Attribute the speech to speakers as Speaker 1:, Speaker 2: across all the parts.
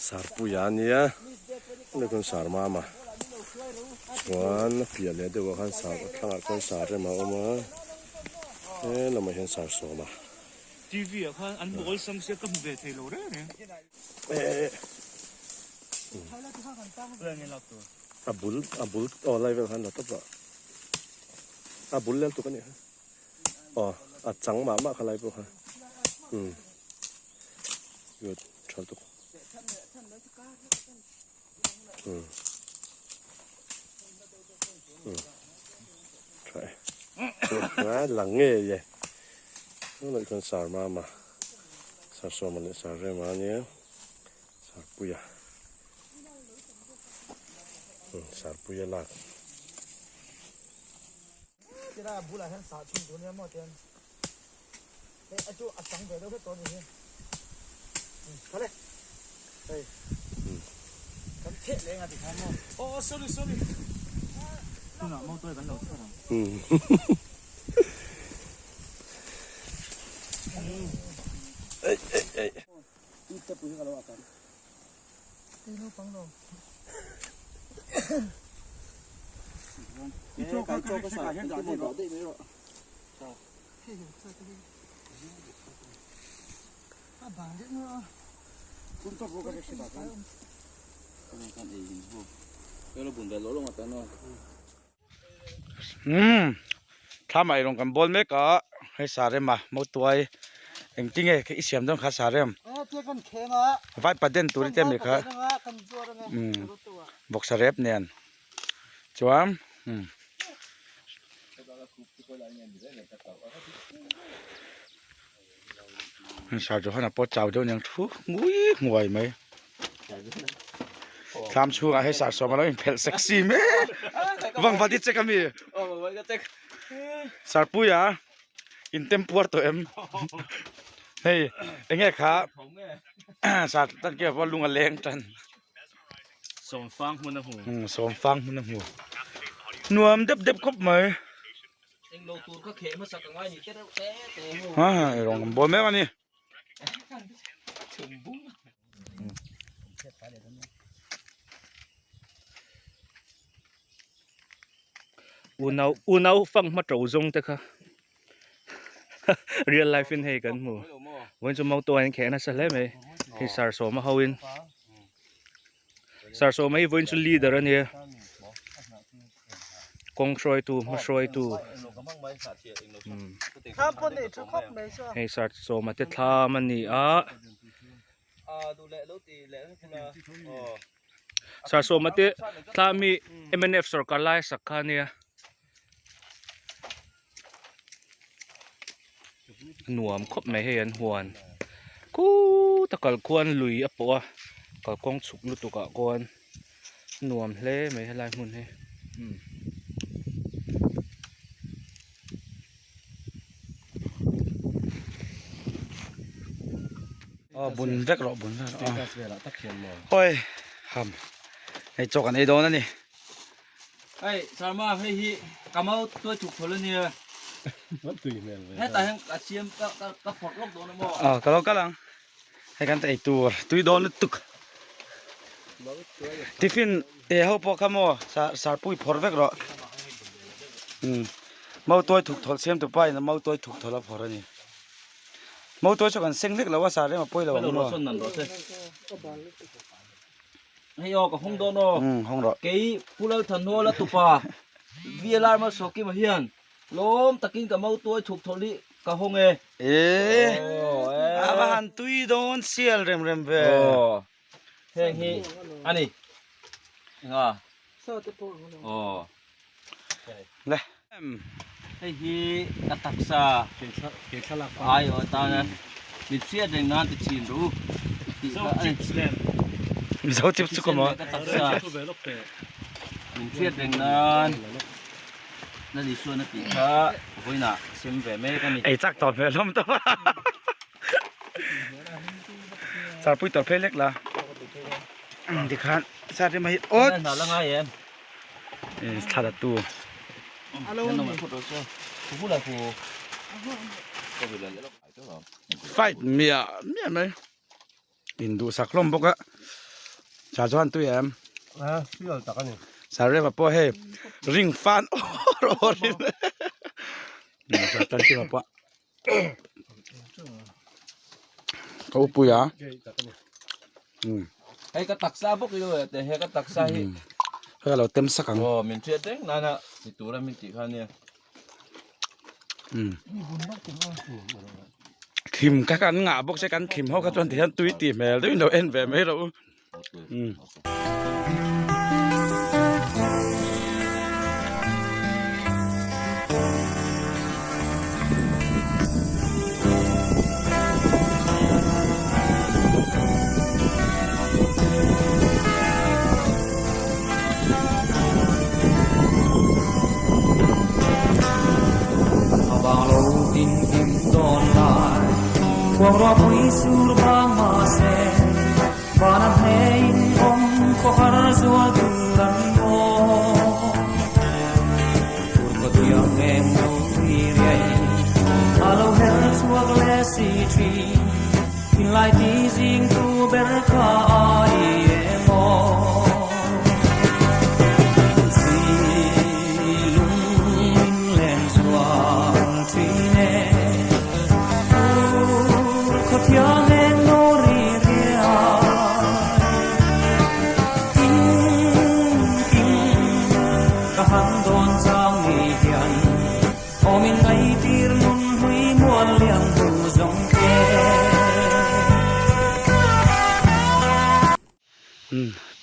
Speaker 1: sar puyania le kon sar mama chuan pia le de wa khan sar thanga kon sar re ma oma la ma hen sar so ma
Speaker 2: TV อ่ะค่ะอันบอลซัมเซียกับเบทเทโลเร่เนี่ยเรื่องนี้เราตัว
Speaker 1: abul oh level han la to ba abul le to kan ni oh chang ma khalai po ha good chal to try lang nghe vậy nó lại con sar mà sar so mà lại sar re mà nhé sar puya sar puya là
Speaker 3: cái đó bù lại hắn sar chimตัวนี้หมดเต็มไอ้จู่อัดสังเกตดูแค่ตัวนี้เขาเลยเฮ้ยกันเทะเลยอ่ะติดท้ายมั้ง
Speaker 2: โอ้ sorry นี่น่ะมองตัวกันเราเท่าไหร่
Speaker 3: นี่จะปุ๋ยกันแล้วกันนี่รู้ฟังเรานี่โจ้ก็สายยังจะไม่รอได้ไม่รอเฮ้ยใส่ตัวนี้อ่ะบางเด็กเนาะคุณต้องรู้กันใช่ไหมกันกันเองพวกเราบุญแต่ล้ลงมาแต่เนาะ
Speaker 4: ถ้าไม่ลงกันบอลเมกะให้สาเรมาหมดตัวเองจริงไงแค่เสียมต้องขาสาเรม
Speaker 3: เจ้ากันเข่งอ่ะ
Speaker 4: ไว้ประเด็นตัวนี้เต็มเลยครับบอกสาเรมเนี่ยจวมสาวจะขนาดปอดเจ้าเดี๋ยวยังทุกงุ้ยงวยไหมทำชัวให้สาวสมมาแล้วเป็นเพลเซ็กซี่ไหมวังวันที่เจ๊กันมีสาวปุยอ่ะอินเต็มปวดตัวเอ็มเฮ้ยเอ็งไงครับสาวตั้งเกี่ยวว่าลุงอเล้งจัน
Speaker 2: สมฟังมันนะหู
Speaker 4: สมฟังมันนะหูนวมเด็บครบไหม
Speaker 3: เอ็งโลตูนก็เข็มมาสักไว้นี่แต่
Speaker 4: ลงบอลไหมวันนี้
Speaker 2: อูนเอาฟังมาโจจงแต่ค่ะ real life in ให้กันหมู่วันจะมองตัวเองแค่นั้นสักแล้วไหมให้สารสมาเฮาอินสารสมาให้วันจะลีดอะไรเนี่ยกงช่วยตูมาช่วยตูให้สารสมาติดทามันนี่สารสมาติดทามี MNF สกัดไล่สักคันเนี่ยหนวมครบไม่เห็นหวนกูตะกลควรลุยอ่ะปะก็กองสุกลุตุกะกวนหนวมเล่ไม่ให้ลายมุนให้บุญเล็กหรอบุญโอ้ยทำให้จกันไอ้โดนนั่นนี่
Speaker 3: ไอ้สารมาให้ฮีกำเอาตัวถูกทนเนี่ยให้แต่ยังอาเชียมก็ปลดล็อกโดนนะมั้ง
Speaker 4: ก็ลองก็ลองให้กันแต่ไอ้ตัวโดนตุกทิฟินเขาพอขโมยสารปุยพอร์เวกหรอมาตัวถูกถอดเสียมตัวไปนะมาตัวถูกถอดแล้วพอแล้วนี่มาตัวชกันเซ็งเล็กแล้วว่าสารได้มาปุยแล้วมั้ง
Speaker 3: ให้ออกกับห้องโดน
Speaker 4: ห้องหรอ
Speaker 3: เกี่ยผู้เล่าทันโนแล้วตุปาวิลาร์มาสกิมาเฮียนล้มตะกินกับมาตัวถูกทอลิกับห้อง
Speaker 4: อาบ้านตุยโดนเสียลเร็มเว้ย
Speaker 3: เฮ้ยอันนี้
Speaker 4: เลย
Speaker 3: เฮ้ยกัตักซาเกี่ยวกับไอ้ตาเนี่ยดิเสียเรื่องนั้นติดชินรู้
Speaker 4: มิสาวจิบสุกมั้ง
Speaker 3: ดิเสียเรื่องนั้นนั่นดิส่วนนั้นติดข้าคุยน่ะเสียมแบบไม่กันนี่
Speaker 4: ไอ้จักตอบเลยล้มตัวสารปุยตอบเพลเล็กละดิคันสารได้มาโอ๊ต
Speaker 3: นั่นละไงเอ็ม
Speaker 4: ถ้าตัดตัว
Speaker 3: นั่นมันพูดตัวพูดอะไรพูด
Speaker 4: ไฟเมียไหม in du sak lom boka cha chuan tu em
Speaker 1: Piol tak ani.
Speaker 4: sare ma po he ring fan or sa tan ti ma pa ko pu ya
Speaker 5: hay cái tắc xa bốc đi rồi để hay cái tắc xa hi
Speaker 4: hơi là tem sắc
Speaker 5: ồ mình chuyện đấy nè nè thì tủ là mình chỉ khăn nè
Speaker 4: khìm các anh ngã bốc sẽ cắn khìm hốc các tuần thì hắn túi tìm mẹ đấy đâu em về mấy đâu
Speaker 6: Abang lâu tin kim đòn lại quang roa bui sur bang ma se vana hein om ko har zua dun lan mo pur ko tiang em no ri rei alo her zua glasi tree in lai ti jing tu ber ka ai mo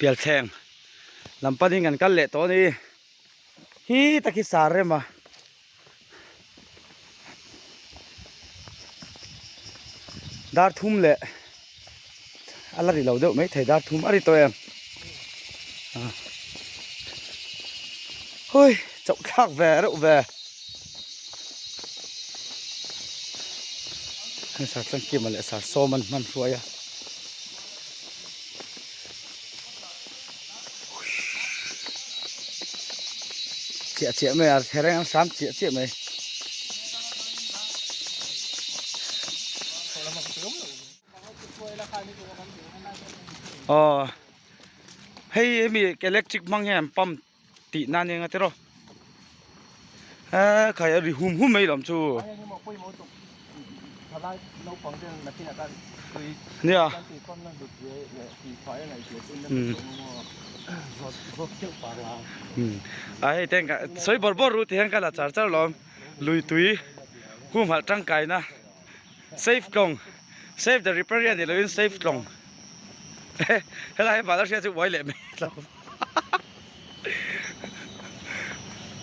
Speaker 4: pial theng lampani ngan kal le to ni hi taki sare ma dar thum le ala ri lo deuh mai thei dar thum ari to em hoi chậu khác về đậu về sạt sang kia mà lại sạt xô man xuôi à chị mày à thế đang sám chị mày hay mi cái electric mang em pump tị nan như thế rồi khai đi hum mấy làm chú nè ai tên cả soi bor bor ru thì cái là char lom lui túi hum hal trăng cài na save công save the repair thì lui save công thế là bảo nó sẽ chịu quay lại mình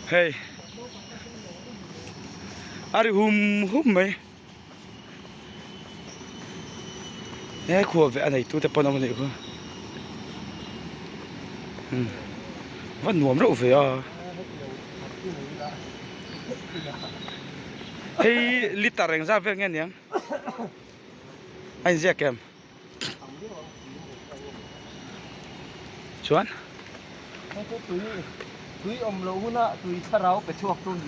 Speaker 4: hey ari hum mấy nè khu về anh này tu tập bao nhiêu nữa vẫn nuông rượu về à hey lít tà rèn ra về nghe nhỉ anh dẹp kem chuan
Speaker 5: túi om lâu na túi sa rau cái chuột luôn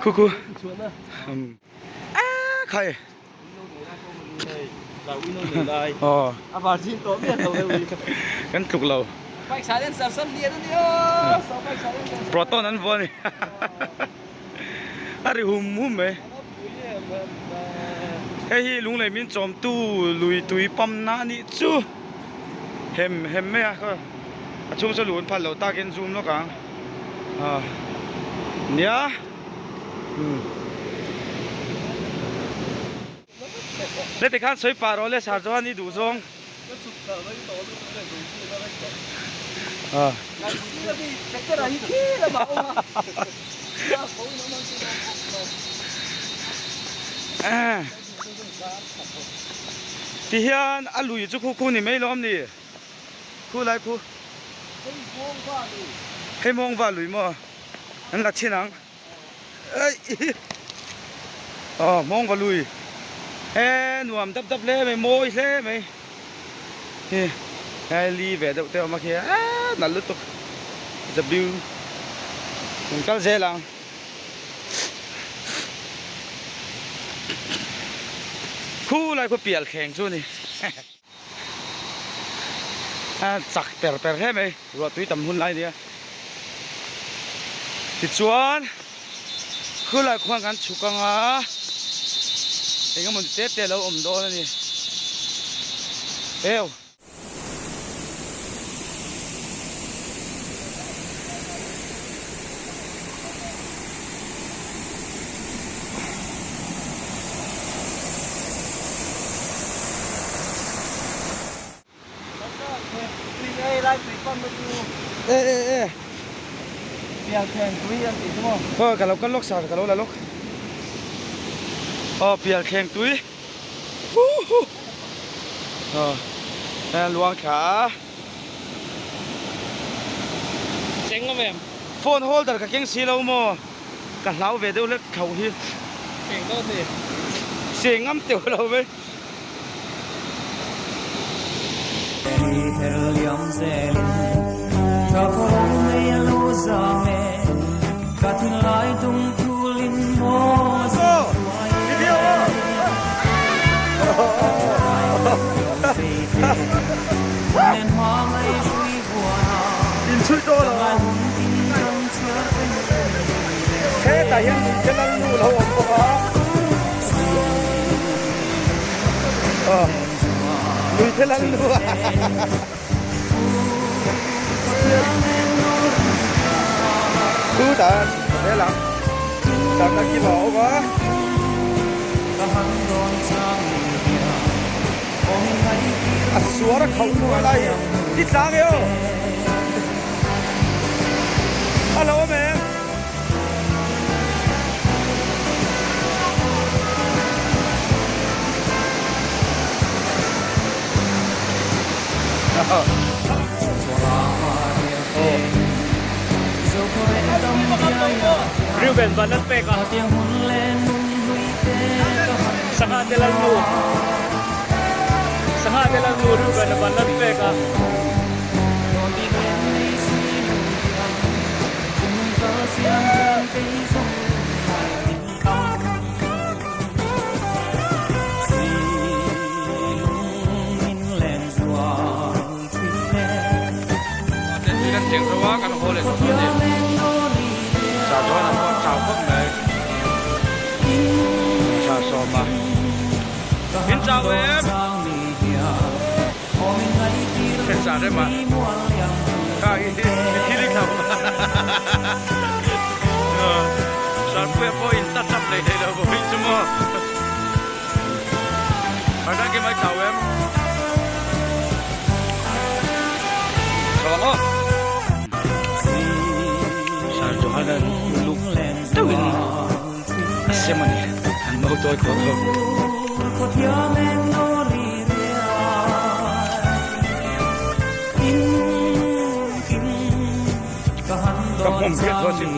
Speaker 4: khu
Speaker 5: chuột na
Speaker 4: khai
Speaker 5: là uy nô này à vào chín tổ biết đâu đây
Speaker 4: cái trục lầu
Speaker 5: bạch sáng đến sập sân liền đi ơ sao bạch sáng đến
Speaker 4: proton ăn vô này ari hum mấy hey lúc này mình chom tu lùi túi pump na ni chu hem mấy à cơ chung số lùn phật lầu ta kiến zoom nó cả nhá lấy thì khăn sấy pà rồi lấy sạt cho anh đi đủ xong thì hiện anh lùi cho khu này mấy lắm đi khu lại khu hay mong vào lùi mà anh là trên nắng ấy mong vào lùi ê nuông đắp lên mày môi lên mày hay li về đậu teo mà kia nãy lúc tục dập điêu mình cắt dễ lắm คู่อะไรคู่เปียกแข็งช่วนี่ จักเปรใช่ไหมรถตุ้ยตำหุ่นไรเนี่ยติดชวนคืออะไรควงกันฉุกกังอ่ะเองก็มันเตะแล้วอมโดนนี่เอวเอ๊ะ
Speaker 3: เปียกแข็งตุ้ยอันติดใช่ไหม
Speaker 4: ก็กับเราก็ลกสาดกับเราละลกอ๋อเปียกแข็งตุ้ยฮู้ฮู้อ๋อลวงขา
Speaker 2: เจ๋งก็แม่
Speaker 4: โฟนโฮลเดอร์กับเก่งสีเราโมกับเราเวเดลเล็กเขาที่
Speaker 2: เก่งก็สิ
Speaker 4: เสียงง้ำเตียวเราไป
Speaker 3: อินช่วยตัวเราแค่แต่ยังจะนั่งดูเราออกมาลุยเท่านั้นดูดูแต่เนี่ยหลังจากนักกีฬาวะสัวรักเขาดูอะไรที่สามเอวฮัลโหลแม่
Speaker 2: ริวเป็นบันนัดเปกอ่ะสังหารเดลังนูริวเป็นบันนัดเปกอ่ะ
Speaker 4: เสียงเพราะว่ากันโหเลยทุกคนเนี่ยชาวจ้อยนครชาวพวกไหนชาวโซมาพินชาวเวฟเป็นชาวได้มาข้างที่ลิขับชาวเวฟพออินตัดจับเลยเดี๋ยวผมจะมาไปได้กี่ไม้ชาวเวฟชาว Johanan luk tawin asemani ang mautoy ko kapom piat hosin